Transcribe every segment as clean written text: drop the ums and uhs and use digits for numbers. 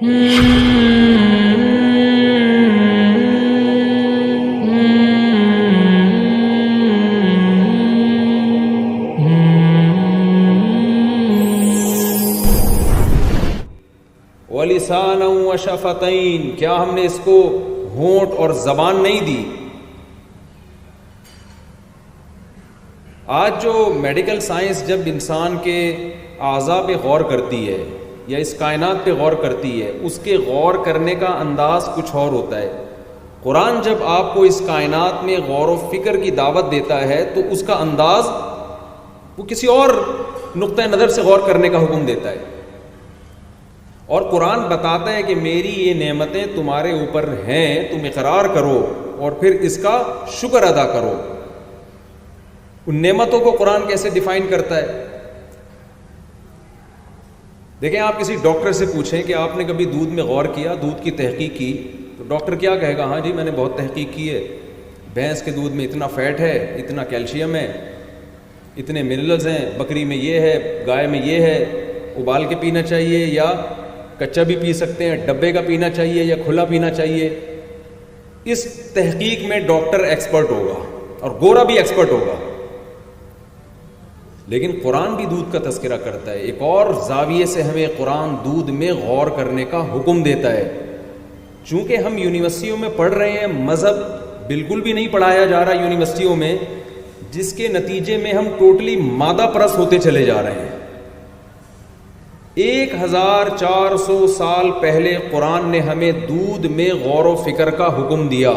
وَلِسَانًا وَشَفَتَيْن، کیا ہم نے اس کو ہونٹ اور زبان نہیں دی؟ آج جو میڈیکل سائنس جب انسان کے اعضاء پہ غور کرتی ہے یا اس کائنات پہ غور کرتی ہے، اس کے غور کرنے کا انداز کچھ اور ہوتا ہے۔ قرآن جب آپ کو اس کائنات میں غور و فکر کی دعوت دیتا ہے تو اس کا انداز وہ کسی اور نقطۂ نظر سے غور کرنے کا حکم دیتا ہے، اور قرآن بتاتا ہے کہ میری یہ نعمتیں تمہارے اوپر ہیں، تم اقرار کرو اور پھر اس کا شکر ادا کرو۔ ان نعمتوں کو قرآن کیسے ڈیفائن کرتا ہے؟ دیکھیں، آپ کسی ڈاکٹر سے پوچھیں کہ آپ نے کبھی دودھ میں غور کیا، دودھ کی تحقیق کی، تو ڈاکٹر کیا کہے گا؟ ہاں جی، میں نے بہت تحقیق کی ہے، بھینس کے دودھ میں اتنا فیٹ ہے، اتنا کیلشیم ہے، اتنے منرلز ہیں، بکری میں یہ ہے، گائے میں یہ ہے، ابال کے پینا چاہیے یا کچا بھی پی سکتے ہیں، ڈبے کا پینا چاہیے یا کھلا پینا چاہیے۔ اس تحقیق میں ڈاکٹر ایکسپرٹ ہوگا اور گورا بھی ایکسپرٹ ہوگا، لیکن قرآن بھی دودھ کا تذکرہ کرتا ہے۔ ایک اور زاویے سے ہمیں قرآن دودھ میں غور کرنے کا حکم دیتا ہے۔ چونکہ ہم یونیورسٹیوں میں پڑھ رہے ہیں، مذہب بالکل بھی نہیں پڑھایا جا رہا یونیورسٹیوں میں، جس کے نتیجے میں ہم ٹوٹلی مادہ پرست ہوتے چلے جا رہے ہیں۔ 1400 سال پہلے قرآن نے ہمیں دودھ میں غور و فکر کا حکم دیا۔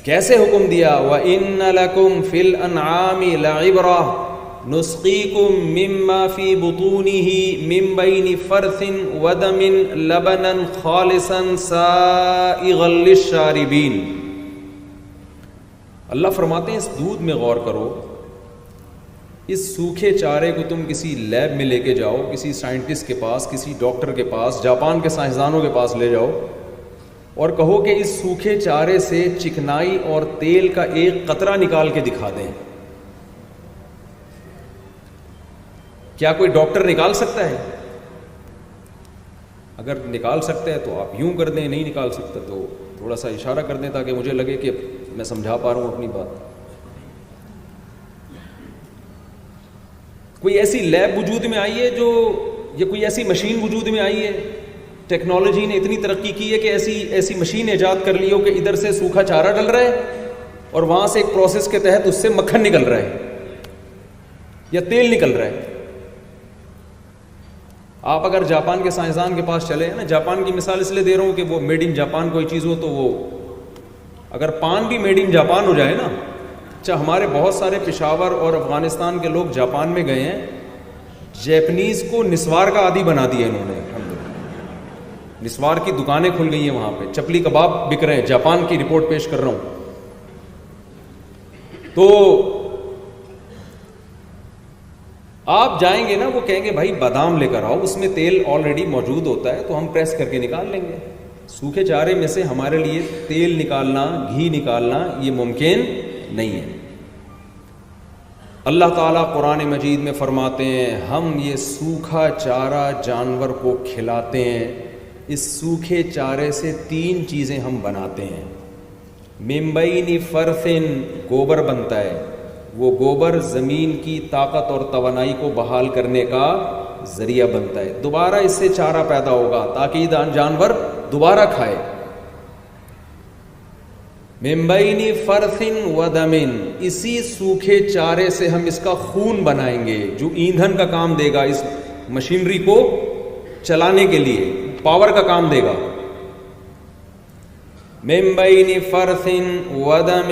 کیسے حکم دیا؟ وَإِنَّ لَكُمْ فِي الْأَنْعَامِ لَعِبْرَةً نُسْقِيكُم مِّمَّا فِي بُطُونِهِ مِن بَيْنِ فَرْثٍ وَدَمٍ لَبَنًا خَالِصًا سَائِغًا لِلشَّارِبِينَ۔ اللہ فرماتے ہیں اس دودھ میں غور کرو، اس سوکھے چارے کو تم کسی لیب میں لے کے جاؤ، کسی سائنٹسٹ کے پاس، کسی ڈاکٹر کے پاس، جاپان کے سائنسدانوں کے پاس لے جاؤ اور کہو کہ اس سوکھے چارے سے چکنائی اور تیل کا ایک قطرہ نکال کے دکھا دیں۔ کیا کوئی ڈاکٹر نکال سکتا ہے؟ اگر نکال سکتا ہے تو آپ یوں کر دیں، نہیں نکال سکتا تو تھوڑا سا اشارہ کر دیں تاکہ مجھے لگے کہ میں سمجھا پا رہا ہوں اپنی بات۔ کوئی ایسی لیب وجود میں آئی ہے یا کوئی ایسی مشین وجود میں آئی ہے؟ ٹیکنالوجی نے اتنی ترقی کی ہے کہ ایسی مشین ایجاد کر لی ہو کہ ادھر سے سوکھا چارہ ڈل رہا ہے اور وہاں سے ایک پروسیس کے تحت اس سے مکھن نکل رہا ہے یا تیل نکل رہا ہے۔ آپ اگر جاپان کے سائنسدان کے پاس چلے ہیں نا، جاپان کی مثال اس لیے دے رہا ہوں کہ وہ میڈ ان جاپان کوئی چیز ہو تو وہ اگر پان بھی میڈ ان جاپان ہو جائے نا، اچھا ہمارے بہت سارے پشاور اور افغانستان کے لوگ جاپان میں گئے ہیں، جیپنیز کو نسوار کا عادی بنا دیا انہوں نے۔ نسوار کی دکانیں کھل گئی ہیں وہاں پہ، چپلی کباب بک رہے ہیں، جاپان کی رپورٹ پیش کر رہا ہوں۔ تو آپ جائیں گے نا، وہ کہیں گے بھائی بادام لے کر آؤ، اس میں تیل آلریڈی موجود ہوتا ہے تو ہم پریس کر کے نکال لیں گے۔ سوکھے چارے میں سے ہمارے لیے تیل نکالنا، گھی نکالنا یہ ممکن نہیں ہے۔ اللہ تعالیٰ قرآن مجید میں فرماتے ہیں ہم یہ سوکھا چارہ جانور کو کھلاتے ہیں، اس سوکھے چارے سے 3 چیزیں ہم بناتے ہیں۔ من بین فرثن، گوبر بنتا ہے، وہ گوبر زمین کی طاقت اور توانائی کو بحال کرنے کا ذریعہ بنتا ہے، دوبارہ اس سے چارہ پیدا ہوگا تاکہ یہ جانور دوبارہ کھائے۔ من بین فرث ودم، اسی سوکھے چارے سے ہم اس کا خون بنائیں گے جو ایندھن کا کام دے گا، اس مشینری کو چلانے کے لیے پاور کا کام دے گا۔ من بین فرث ودم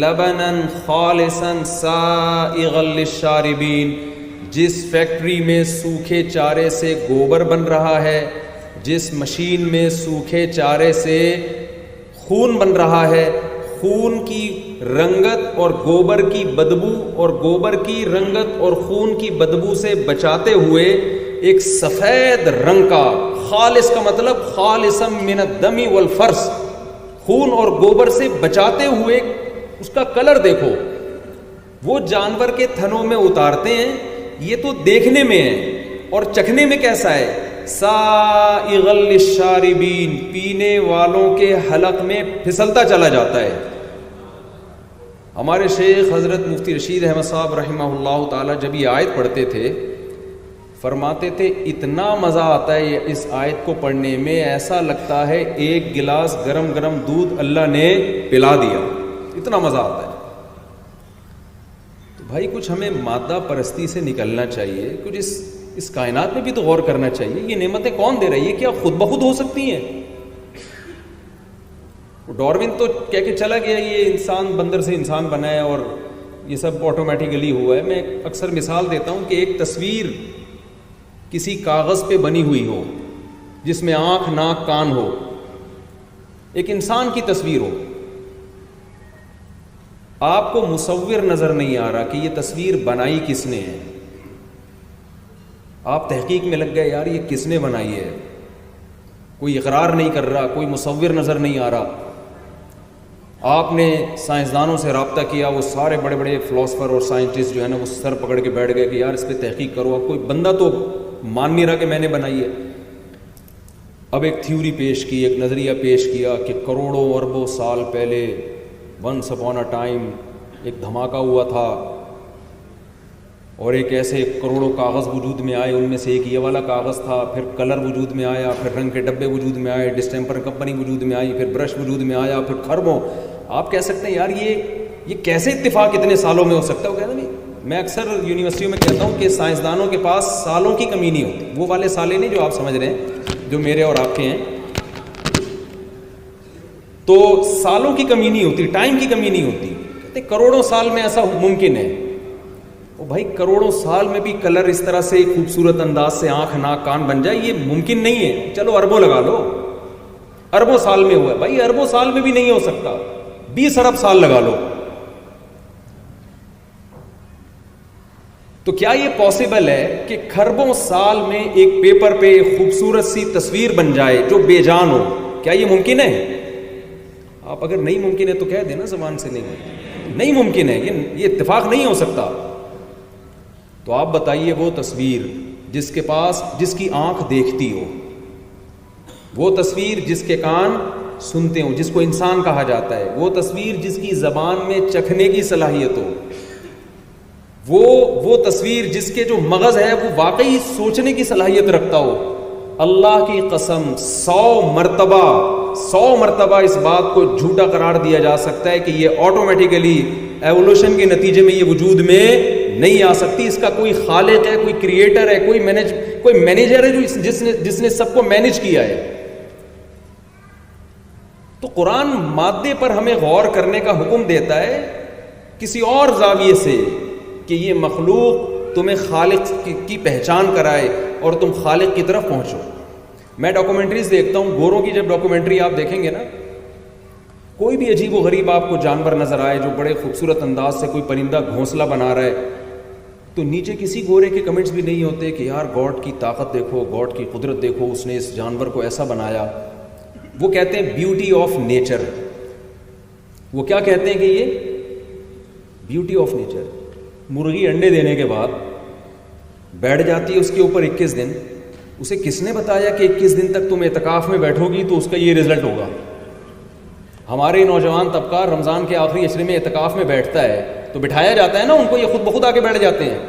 لبنا خالصا سائغا للشاربین، جس فیکٹری میں سوکھے چارے سے گوبر بن رہا ہے، جس مشین میں سوکھے چارے سے خون بن رہا ہے، خون کی رنگت اور گوبر کی بدبو اور گوبر کی رنگت اور خون کی بدبو سے بچاتے ہوئے ایک سفید رنگ کا، خالص کا مطلب خالصا من الدم والفرث، خون اور گوبر سے بچاتے ہوئے اس کا کلر دیکھو، وہ جانور کے تھنوں میں اتارتے ہیں، یہ تو دیکھنے میں ہے اور چکھنے میں کیسا ہے، سائغا للشاربین، پینے والوں کے حلق میں پھسلتا چلا جاتا ہے۔ ہمارے شیخ حضرت مفتی رشید احمد صاحب رحمہ اللہ تعالی جب یہ آیت پڑھتے تھے فرماتے تھے اتنا مزہ آتا ہے اس آیت کو پڑھنے میں، ایسا لگتا ہے ایک گلاس گرم گرم دودھ اللہ نے پلا دیا، اتنا مزہ آتا ہے۔ تو بھائی کچھ ہمیں مادہ پرستی سے نکلنا چاہیے، کچھ اس کائنات میں بھی تو غور کرنا چاہیے۔ یہ نعمتیں کون دے رہی ہے؟ کیا خود بخود ہو سکتی ہیں؟ ڈاروین تو کہہ کے چلا گیا یہ انسان بندر سے انسان بنا ہے اور یہ سب آٹومیٹیکلی ہوا ہے۔ میں اکثر مثال دیتا ہوں کہ ایک تصویر کسی کاغذ پہ بنی ہوئی ہو جس میں آنکھ ناک کان ہو، ایک انسان کی تصویر ہو، آپ کو مصور نظر نہیں آ رہا کہ یہ تصویر بنائی کس نے ہے، آپ تحقیق میں لگ گئے یار یہ کس نے بنائی ہے، کوئی اقرار نہیں کر رہا، کوئی مصور نظر نہیں آ رہا۔ آپ نے سائنسدانوں سے رابطہ کیا، وہ سارے بڑے بڑے فلاسفر اور سائنٹسٹ جو ہے نا وہ سر پکڑ کے بیٹھ گئے کہ یار اس پہ تحقیق کرو، اب کوئی بندہ تو مان نہیں رہا کہ میں نے بنائی ہے۔ اب ایک تھیوری پیش کی، ایک نظریہ پیش کیا کہ کروڑوں اربوں سال پہلے ونس اپون اے ٹائم ایک دھماکہ ہوا تھا اور ایک ایسے کروڑوں کاغذ وجود میں آئے، ان میں سے ایک یہ والا کاغذ تھا، پھر کلر وجود میں آیا، پھر رنگ کے ڈبے وجود میں آئے، ڈسٹیمپر کمپنی وجود میں آئی، پھر برش وجود میں آیا، پھر خربوں۔ آپ کہہ سکتے ہیں یار یہ کیسے اتفاق اتنے سالوں میں ہو سکتا ہے؟ وہ کہتا نہیں، میں اکثر یونیورسٹیوں میں کہتا ہوں کہ سائنسدانوں کے پاس سالوں کی کمی نہیں ہوتی، وہ والے سالے نہیں جو آپ سمجھ رہے ہیں جو میرے اور آپ کے ہیں، تو سالوں کی کمی نہیں ہوتی، ٹائم کی کمی نہیں ہوتی، کہتے کروڑوں سال میں ایسا ممکن ہے۔ او بھائی کروڑوں سال میں بھی کلر اس طرح سے خوبصورت انداز سے آنکھ ناک کان بن جائے یہ ممکن نہیں ہے، چلو اربوں لگا لو، اربوں سال میں ہوا ہے، بھائی اربوں سال میں بھی نہیں ہو سکتا، 20 ارب سال لگا لو۔ تو کیا یہ پاسبل ہے کہ کھربوں سال میں ایک پیپر پہ ایک خوبصورت سی تصویر بن جائے جو بے جان ہو؟ کیا یہ ممکن ہے؟ آپ اگر نہیں ممکن ہے تو کہہ دینا زبان سے، نہیں ممکن ہے، یہ اتفاق نہیں ہو سکتا۔ تو آپ بتائیے وہ تصویر جس کے پاس جس کی آنکھ دیکھتی ہو، وہ تصویر جس کے کان سنتے ہوں، جس کو انسان کہا جاتا ہے، وہ تصویر جس کی زبان میں چکھنے کی صلاحیت ہو، وہ تصویر جس کے جو مغز ہے وہ واقعی سوچنے کی صلاحیت رکھتا ہو۔ اللہ کی قسم 100 مرتبہ اس بات کو جھوٹا قرار دیا جا سکتا ہے کہ یہ آٹومیٹیکلی ایوولوشن کے نتیجے میں یہ وجود میں نہیں آ سکتی، اس کا کوئی خالق ہے، کوئی کریٹر ہے، کوئی مینیجر ہے جس نے سب کو مینیج کیا ہے۔ تو قرآن مادے پر ہمیں غور کرنے کا حکم دیتا ہے کسی اور زاویے سے کہ یہ مخلوق تمہیں خالق کی پہچان کرائے اور تم خالق کی طرف پہنچو۔ میں ڈاکومنٹریز دیکھتا ہوں، گوروں کی جب ڈاکومنٹری آپ دیکھیں گے نا، کوئی بھی عجیب و غریب آپ کو جانور نظر آئے جو بڑے خوبصورت انداز سے کوئی پرندہ گھونسلہ بنا رہا ہے، تو نیچے کسی گورے کے کمنٹس بھی نہیں ہوتے کہ یار گاڈ کی طاقت دیکھو، گاڈ کی قدرت دیکھو، اس نے اس جانور کو ایسا بنایا۔ وہ کہتے ہیں بیوٹی آف نیچر۔ وہ کیا کہتے ہیں کہ یہ بیوٹی آف نیچر۔ مرغی انڈے دینے کے بعد بیٹھ جاتی ہے اس کے اوپر 21 دن، اسے کس نے بتایا کہ 21 دن تک تم اعتکاف میں بیٹھو گی تو اس کا یہ رزلٹ ہوگا؟ ہمارے نوجوان طبقہ رمضان کے آخری عشرے میں اعتکاف میں بیٹھتا ہے تو بٹھایا جاتا ہے نا ان کو، یہ خود بخود آ کے بیٹھ جاتے ہیں،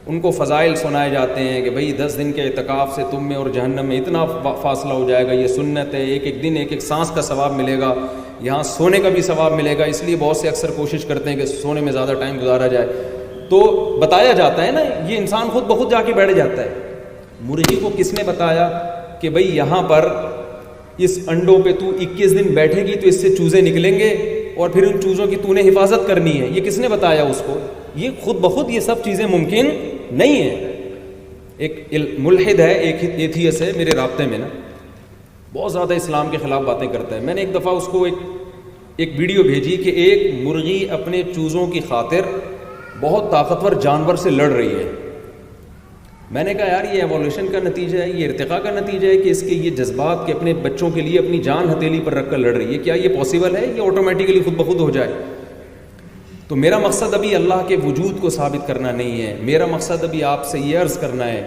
ان کو فضائل سنائے جاتے ہیں کہ بھئی 10 دن کے اعتکاف سے تم میں اور جہنم میں اتنا فاصلہ ہو جائے گا، یہ سنت ہے، ایک دن ایک سانس کا ثواب ملے گا، یہاں سونے کا بھی ثواب ملے گا، اس لیے بہت سے اکثر کوشش کرتے ہیں کہ سونے میں زیادہ ٹائم گزارا جائے۔ تو بتایا جاتا ہے نا، یہ انسان خود بخود جا کے بیٹھ جاتا ہے۔ مرغی کو کس نے بتایا کہ بھئی یہاں پر اس انڈوں پہ تو 21 دن بیٹھے گی تو اس سے چوزے نکلیں گے اور پھر ان چوزوں کی تو نے حفاظت کرنی ہے؟ یہ کس نے بتایا اس کو؟ یہ خود بخود یہ سب چیزیں ممکن نہیں ہیں۔ ایک ملحد ہے، ایک ایتھیس ہے میرے رابطے میں نا، بہت زیادہ اسلام کے خلاف باتیں کرتا ہے۔ میں نے ایک دفعہ اس کو ایک ویڈیو بھیجی کہ ایک مرغی اپنے چوزوں کی خاطر بہت طاقتور جانور سے لڑ رہی ہے۔ میں نے کہا یار یہ ایوولوشن کا نتیجہ ہے، یہ ارتقاء کا نتیجہ ہے کہ اس کے یہ جذبات کے اپنے بچوں کے لیے اپنی جان ہتھیلی پر رکھ کر لڑ رہی ہے، کیا یہ پاسبل ہے؟ یہ آٹومیٹیکلی خود بخود ہو جائے؟ تو میرا مقصد ابھی اللہ کے وجود کو ثابت کرنا نہیں ہے، میرا مقصد ابھی آپ سے یہ عرض کرنا ہے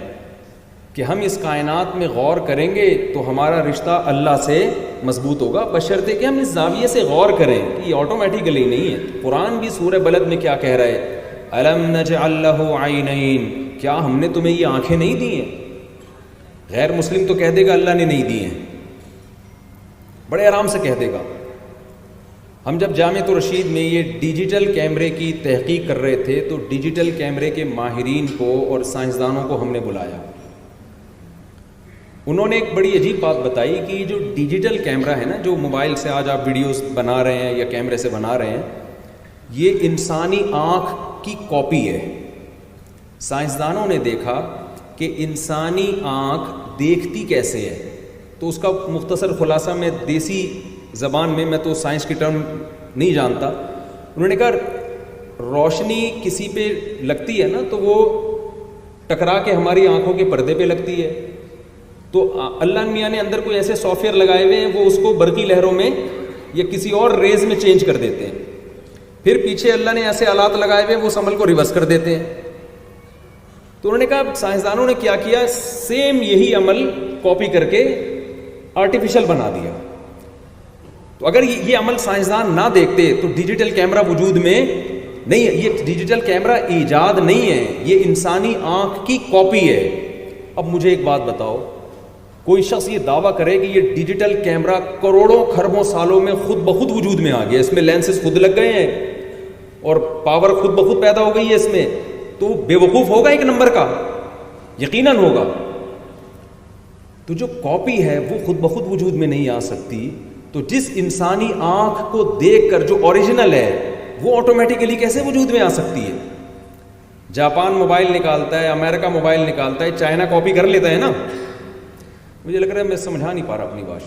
کہ ہم اس کائنات میں غور کریں گے تو ہمارا رشتہ اللہ سے مضبوط ہوگا، بشرطے کہ ہم اس زاویے سے غور کریں کہ یہ آٹومیٹیکلی نہیں ہے۔ قرآن بھی سورہ بلد میں کیا کہہ رہا ہے؟ الم نجعل لہ عینین، کیا ہم نے تمہیں یہ آنکھیں نہیں دی ہیں؟ غیر مسلم تو کہہ دے گا اللہ نے نہیں دی ہیں، بڑے آرام سے کہہ دے گا۔ ہم جب جامعۃ الرشید میں یہ ڈیجیٹل کیمرے کی تحقیق کر رہے تھے تو ڈیجیٹل کیمرے کے ماہرین کو اور سائنسدانوں کو ہم نے بلایا۔ انہوں نے ایک بڑی عجیب بات بتائی کہ جو ڈیجیٹل کیمرہ ہے نا، جو موبائل سے آج آپ ویڈیوز بنا رہے ہیں یا کیمرے سے بنا رہے ہیں، یہ انسانی آنکھ کی کاپی ہے۔ سائنسدانوں نے دیکھا کہ انسانی آنکھ دیکھتی کیسے ہے، تو اس کا مختصر خلاصہ میں دیسی زبان میں تو سائنس کی ٹرم نہیں جانتا، انہوں نے کہا روشنی کسی پہ لگتی ہے نا تو وہ ٹکرا کے ہماری آنکھوں کے پردے پہ لگتی ہے، تو اللہ میاں نے اندر کوئی ایسے سافٹ ویئر لگائے ہوئے ہیں وہ اس کو برقی لہروں میں یا کسی اور ریز میں چینج کر دیتے ہیں، پھر پیچھے اللہ نے ایسے آلات لگائے ہوئے وہ اس عمل کو ریورس کر دیتے ہیں۔ تو انہوں نے کہا سائنسدانوں نے کیا کیا، سیم یہی عمل کاپی کر کے آرٹیفیشل بنا دیا۔ تو اگر یہ عمل سائنسدان نہ دیکھتے تو ڈیجیٹل کیمرہ وجود میں نہیں ہے، یہ ڈیجیٹل کیمرہ ایجاد نہیں ہے، یہ انسانی آنکھ کی کاپی ہے۔ اب مجھے ایک بات بتاؤ، کوئی شخص یہ دعویٰ کرے کہ یہ ڈیجیٹل کیمرہ کروڑوں خربوں سالوں میں خود بخود وجود میں آ گیا، اس میں لینسز خود لگ گئے ہیں اور پاور خود بخود پیدا ہو گئی ہے اس میں، تو بے وقوف ہوگا ایک نمبر کا، یقیناً ہوگا۔ تو جو کاپی ہے وہ خود بخود وجود میں نہیں آ سکتی، تو جس انسانی آنکھ کو دیکھ کر جو اوریجنل ہے وہ آٹومیٹیکلی کیسے وجود میں آ سکتی ہے؟ جاپان موبائل نکالتا ہے، امریکہ موبائل نکالتا ہے، چائنا کاپی کر لیتا ہے نا۔ مجھے لگ رہا ہے میں سمجھا نہیں پا رہا اپنی بات،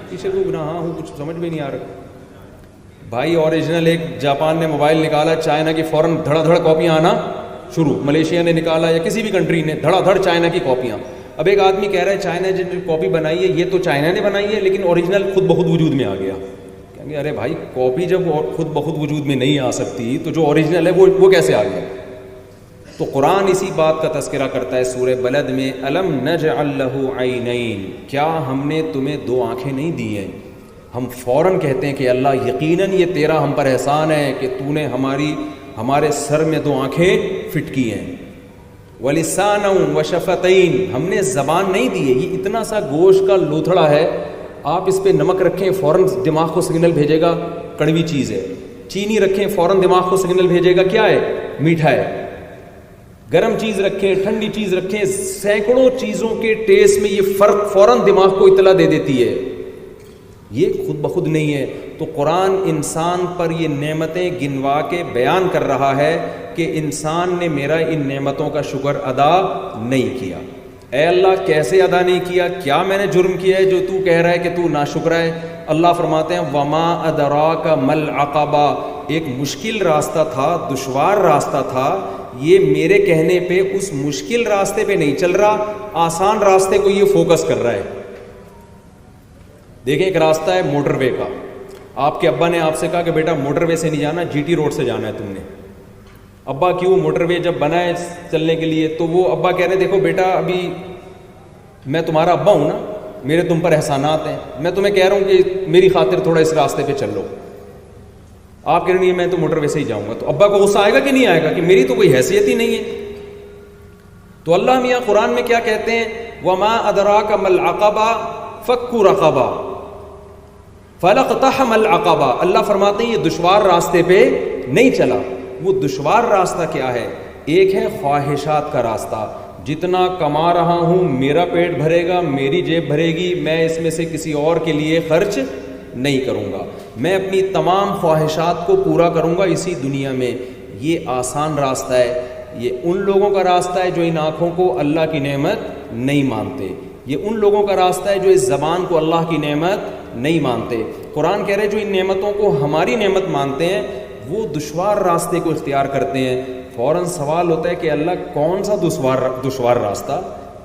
پیچھے کو گناہ ہوں، کچھ سمجھ میں نہیں آ رہا بھائی۔ اوریجنل ایک جاپان نے موبائل نکالا، چائنا کی فوراً دھڑا دھڑ کاپیاں آنا شروع، ملیشیا نے نکالا یا کسی بھی کنٹری نے، دھڑا دھڑ چائنا کی کاپیاں۔ اب ایک آدمی کہہ رہا ہے چائنا نے جو کاپی بنائی ہے یہ تو چائنا نے بنائی ہے لیکن اوریجنل خود بخود وجود میں آ گیا۔ کہیں گے ارے بھائی کاپی جب خود بخود وجود میں نہیں آ سکتی تو جو اوریجنل ہے وہ کیسے آ گیا؟ تو قرآن اسی بات کا تذکرہ کرتا ہے سورہ بلد میں، الم نجعل لہ عینین، کیا ہم نے تمہیں دو آنکھیں نہیں دی ہیں؟ ہم فوراً کہتے ہیں کہ اللہ یقیناً یہ تیرا ہم پر احسان ہے کہ تو نے ہمارے سر میں دو آنکھیں فٹ کی ہیں۔ وَلِسَانًا وَشَفَتَيْن، ہم نے زبان نہیں دی ہے، یہ اتنا سا گوشت کا لوتھڑا ہے، آپ اس پہ نمک رکھیں فوراً دماغ کو سگنل بھیجے گا کڑوی چیز ہے، چینی رکھیں فوراً دماغ کو سگنل بھیجے گا کیا ہے؟ میٹھا ہے، گرم چیز رکھیں ٹھنڈی چیز رکھیں، سینکڑوں چیزوں کے ٹیسٹ میں یہ فرق فوراً دماغ کو اطلاع دے دیتی ہے، یہ خود بخود نہیں ہے۔ تو قرآن انسان پر یہ نعمتیں گنوا کے بیان کر رہا ہے کہ انسان نے میرا ان نعمتوں کا شکر ادا نہیں کیا۔ اے اللہ کیسے ادا نہیں کیا؟ کیا میں نے جرم کیا ہے جو تو کہہ رہا ہے کہ تو ناشکر ہے؟ اللہ فرماتے ہیں وما ادراک مل عقبہ، ایک مشکل راستہ تھا، دشوار راستہ تھا، یہ میرے کہنے پہ اس مشکل راستے پہ نہیں چل رہا، آسان راستے کو یہ فوکس کر رہا ہے۔ دیکھیں ایک راستہ ہے موٹر وے کا، آپ کے ابا نے آپ سے کہا کہ بیٹا موٹر وے سے نہیں جانا، جی ٹی روڈ سے جانا ہے تم نے۔ ابا کیوں؟ موٹر وے جب بنا ہے چلنے کے لیے، تو وہ ابا کہہ رہے دیکھو بیٹا ابھی میں تمہارا ابا ہوں نا، میرے تم پر احسانات ہیں، میں تمہیں کہہ رہا ہوں کہ میری خاطر تھوڑا اس راستے پہ چل لو۔ آپ کہہ رہے ہیں میں تو موٹر وے سے ہی جاؤں گا، تو ابا کو غصہ آئے گا کہ نہیں آئے گا کہ میری تو کوئی حیثیت ہی نہیں ہے؟ تو اللہ میاں قرآن میں کیا کہتے ہیں؟ وما ادراک مل عقبہ فک رقبہ فلاقتحم العقبہ، اللہ فرماتے ہیں یہ دشوار راستے پہ نہیں چلا۔ وہ دشوار راستہ کیا ہے؟ ایک ہے خواہشات کا راستہ، جتنا کما رہا ہوں میرا پیٹ بھرے گا، میری جیب بھرے گی، میں اس میں سے کسی اور کے لیے خرچ نہیں کروں گا، میں اپنی تمام خواہشات کو پورا کروں گا اسی دنیا میں۔ یہ آسان راستہ ہے، یہ ان لوگوں کا راستہ ہے جو ان آنکھوں کو اللہ کی نعمت نہیں مانتے، یہ ان لوگوں کا راستہ ہے جو اس زبان کو اللہ کی نعمت نہیں مانتے۔ قرآن کہہ رہے جو ان نعمتوں کو ہماری نعمت مانتے ہیں وہ دشوار راستے کو اختیار کرتے ہیں۔ فوراً سوال ہوتا ہے کہ اللہ کون سا دشوار راستہ،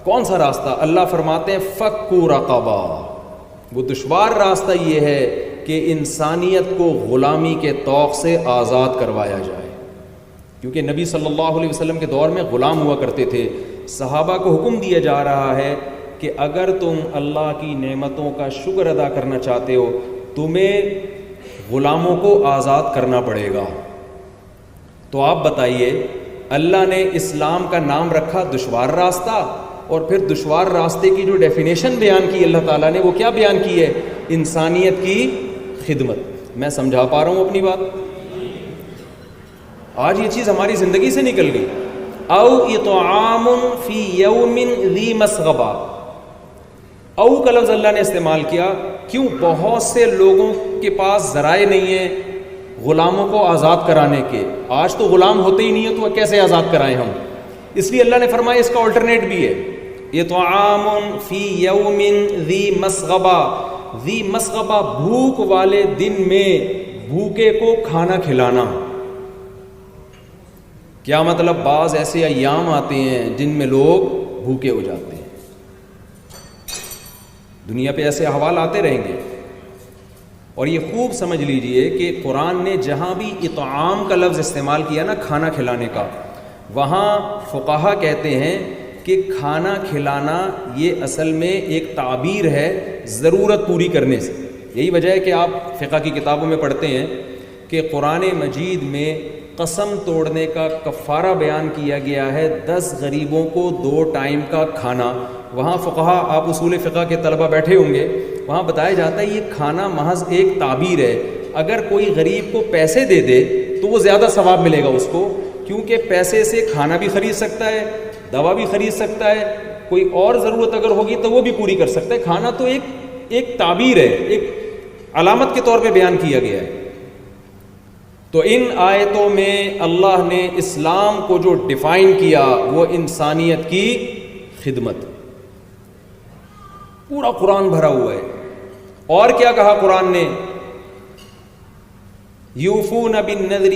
کون سا راستہ؟ اللہ فرماتے ہیں فک رقبہ، وہ دشوار راستہ یہ ہے کہ انسانیت کو غلامی کے طوق سے آزاد کروایا جائے، کیونکہ نبی صلی اللہ علیہ وسلم کے دور میں غلام ہوا کرتے تھے، صحابہ کو حکم دیا جا رہا ہے کہ اگر تم اللہ کی نعمتوں کا شکر ادا کرنا چاہتے ہو تمہیں غلاموں کو آزاد کرنا پڑے گا۔ تو آپ بتائیے، اللہ نے اسلام کا نام رکھا دشوار راستہ، اور پھر دشوار راستے کی جو ڈیفینیشن بیان کی اللہ تعالیٰ نے وہ کیا بیان کی ہے؟ انسانیت کی خدمت۔ میں سمجھا پا رہا ہوں اپنی بات؟ آج یہ چیز ہماری زندگی سے نکل گئی۔ او اطعام فی یوم ذی مسغبہ، او کا لفظ اللہ نے استعمال کیا، کیوں؟ بہت سے لوگوں کے پاس ذرائع نہیں ہیں غلاموں کو آزاد کرانے کے۔ آج تو غلام ہوتے ہی نہیں ہیں تو کیسے آزاد کرائیں ہم؟ اس لیے اللہ نے فرمایا اس کا آلٹرنیٹ بھی ہے، اطعام فی یوم ذی مسغبہ، ذی مسغبہ بھوک والے دن میں بھوکے کو کھانا کھلانا۔ کیا مطلب؟ بعض ایسے ایام آتے ہیں جن میں لوگ بھوکے ہو جاتے ہیں، دنیا پہ ایسے احوال آتے رہیں گے۔ اور یہ خوب سمجھ لیجئے کہ قرآن نے جہاں بھی اطعام کا لفظ استعمال کیا نا، کھانا کھلانے کا، وہاں فقہا کہتے ہیں کہ کھانا کھلانا یہ اصل میں ایک تعبیر ہے ضرورت پوری کرنے سے۔ یہی وجہ ہے کہ آپ فقہ کی کتابوں میں پڑھتے ہیں کہ قرآن مجید میں قسم توڑنے کا کفارہ بیان کیا گیا ہے 10 غریبوں کو 2 ٹائم کا کھانا۔ وہاں فقہا، آپ اصول فقہ کے طلبہ بیٹھے ہوں گے، وہاں بتایا جاتا ہے یہ کھانا محض ایک تعبیر ہے۔ اگر کوئی غریب کو پیسے دے دے تو وہ زیادہ ثواب ملے گا اس کو، کیونکہ پیسے سے کھانا بھی خرید سکتا ہے، دوا بھی خرید سکتا ہے، کوئی اور ضرورت اگر ہوگی تو وہ بھی پوری کر سکتا ہے۔ کھانا تو ایک تعبیر ہے، ایک علامت کے طور پہ بیان کیا گیا ہے۔ تو ان آیتوں میں اللہ نے اسلام کو جو ڈیفائن کیا وہ انسانیت کی خدمت، پورا قرآن بھرا ہوا ہے۔ اور کیا کہا قرآن نے؟ یوفون بالنذر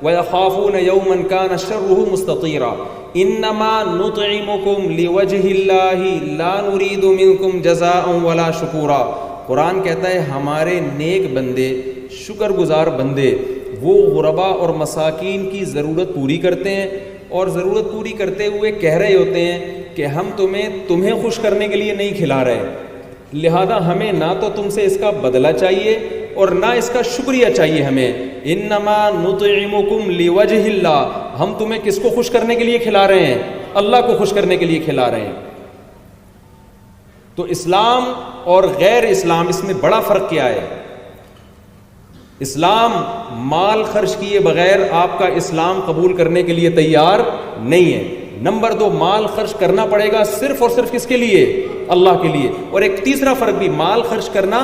ویخافون یوما کان شرہ مستطیرا انما نطعمکم لوجہ اللہ لا نرید منکم جزاء ولا شکورا۔ قرآن کہتا ہے ہمارے نیک بندے، شکر گزار بندے، وہ غربا اور مساکین کی ضرورت پوری کرتے ہیں، اور ضرورت پوری کرتے ہوئے کہہ رہے ہوتے ہیں کہ ہم تمہیں خوش کرنے کے لیے نہیں کھلا رہے، لہذا ہمیں نہ تو تم سے اس کا بدلہ چاہیے اور نہ اس کا شکریہ چاہیے ہمیں۔ انما نطعمکم لوجہ اللہ، ہم تمہیں کس کو خوش کرنے کے لیے کھلا رہے ہیں؟ اللہ کو خوش کرنے کے لیے کھلا رہے ہیں۔ تو اسلام اور غیر اسلام، اس میں بڑا فرق کیا ہے؟ اسلام مال خرچ کیے بغیر آپ کا اسلام قبول کرنے کے لیے تیار نہیں ہے۔ نمبر 2، مال خرچ کرنا پڑے گا صرف اور صرف کس کے لیے؟ اللہ کے لیے۔ اور ایک تیسرا فرق بھی، مال خرچ کرنا،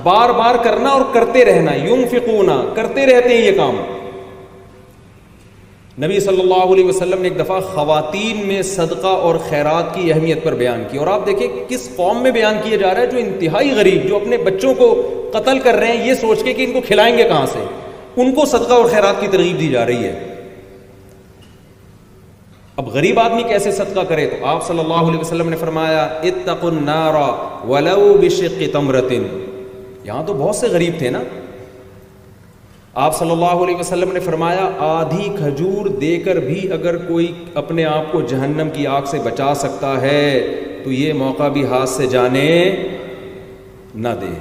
بار بار کرنا اور کرتے رہنا، ينفقون، کرتے رہتے ہیں یہ کام۔ نبی صلی اللہ علیہ وسلم نے ایک دفعہ خواتین میں صدقہ اور خیرات کی اہمیت پر بیان کی، اور آپ دیکھیں کس قوم میں بیان کیا جا رہا ہے جو انتہائی غریب، جو اپنے بچوں کو قتل کر رہے ہیں یہ سوچ کے کہ ان کو کھلائیں گے کہاں سے، ان کو صدقہ اور خیرات کی ترغیب دی جا رہی ہے۔ اب غریب آدمی کیسے صدقہ کرے؟ تو آپ صلی اللہ علیہ وسلم نے فرمایا اتقوا النار ولو بشق تمرۃ۔ یہاں تو بہت سے غریب تھے نا، آپ صلی اللہ علیہ وسلم نے فرمایا آدھی کھجور دے کر بھی اگر کوئی اپنے آپ کو جہنم کی آگ سے بچا سکتا ہے تو یہ موقع بھی ہاتھ سے جانے نہ دے۔